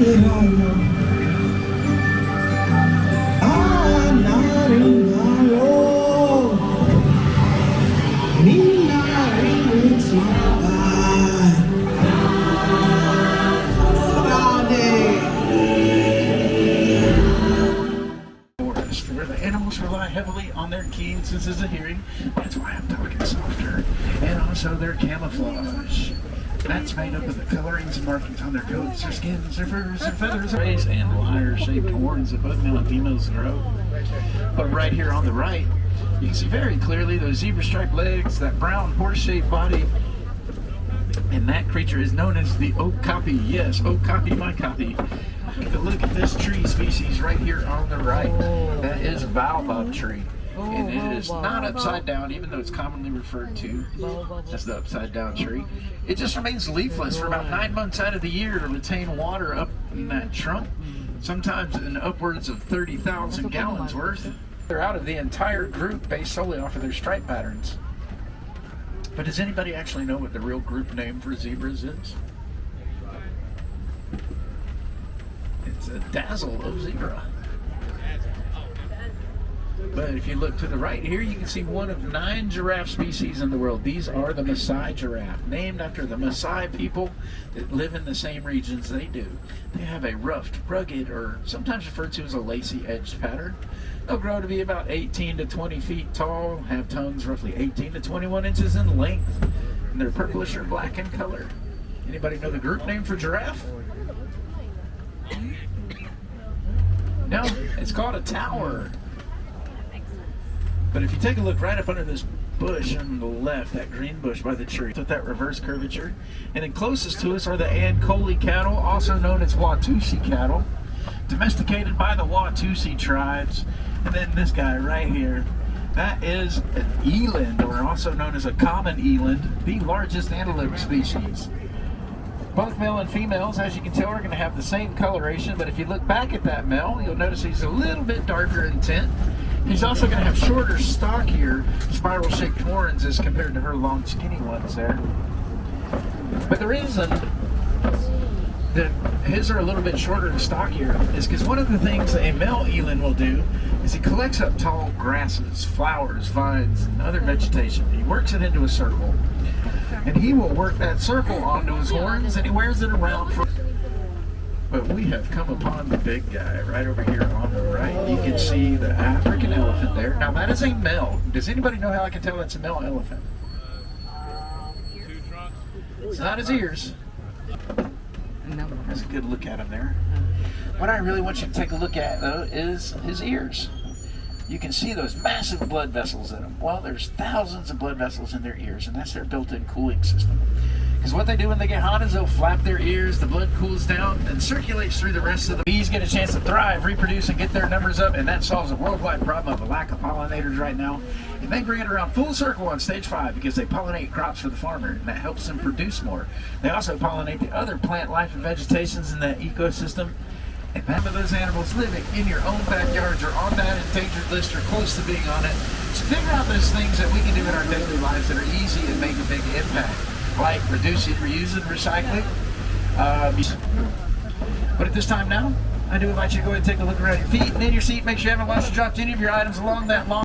Where the animals rely heavily on their keen senses of hearing. That's why I'm talking softer. And also their camouflage. That's made up of the colorings and markings on their coats, their skins, their furs, their feathers, and lyre-shaped horns that both male and females grow. But right here on the right, you can see very clearly those zebra-striped legs, that brown horse-shaped body, and that creature is known as the okapi. Yes, okapi, my copy. Take a look at this tree species right here on the right. That is a baobab tree. And it is not upside down, even though it's commonly referred to as the upside down tree. It just remains leafless for about 9 months out of the year to retain water up in that trunk, sometimes in upwards of 30,000 gallons worth. They're out of the entire group based solely off of their stripe patterns. But does anybody actually know what the real group name for zebras is? It's a dazzle of zebra. But if you look to the right here, you can see one of 9 giraffe species in the world. These are the Maasai giraffe, named after the Maasai people that live in the same regions they do. They have a roughed, rugged, or sometimes referred to as a lacy-edged pattern. They'll grow to be about 18 to 20 feet tall, have tongues roughly 18 to 21 inches in length, and they're purplish or black in color. Anybody know the group name for giraffe? No, it's called a tower. But if you take a look right up under this bush on the left, that green bush by the tree, with that reverse curvature, and then closest to us are the Ankole cattle, also known as Watusi cattle, domesticated by the Watusi tribes. And then this guy right here, that is an eland, or also known as a common eland, the largest antelope species. Both male and females, as you can tell, are going to have the same coloration, but if you look back at that male, you'll notice he's a little bit darker in tint. He's also going to have shorter, stockier, spiral-shaped horns as compared to her long, skinny ones there. But the reason that his are a little bit shorter and stockier is because one of the things that a male eland will do is he collects up tall grasses, flowers, vines, and other vegetation. He works it into a circle, and he will work that circle onto his horns, and he wears it around for... But we have come upon the big guy right over here on the right. You can see the African elephant there. Now that is a male. Does anybody know how I can tell that's a male elephant? It's not his ears. That's a good look at him there. What I really want you to take a look at, though, is his ears. You can see those massive blood vessels in them. Well, there's thousands of blood vessels in their ears, and that's their built-in cooling system. Because what they do when they get hot is they'll flap their ears, the blood cools down and circulates through the rest of the bees, get a chance to thrive, reproduce, and get their numbers up, and that solves a worldwide problem of a lack of pollinators right now. And they bring it around full circle on stage 5 because they pollinate crops for the farmer, and that helps them produce more. They also pollinate the other plant life and vegetations in that ecosystem. And some of those animals living in your own backyards or on that endangered list or close to being on it. So figure out those things that we can do in our daily lives that are easy and make a big impact, like reducing, reusing, recycling. But at this time now, I do invite you to go ahead and take a look around your feet and in your seat. Make sure you haven't lost or dropped any of your items along that long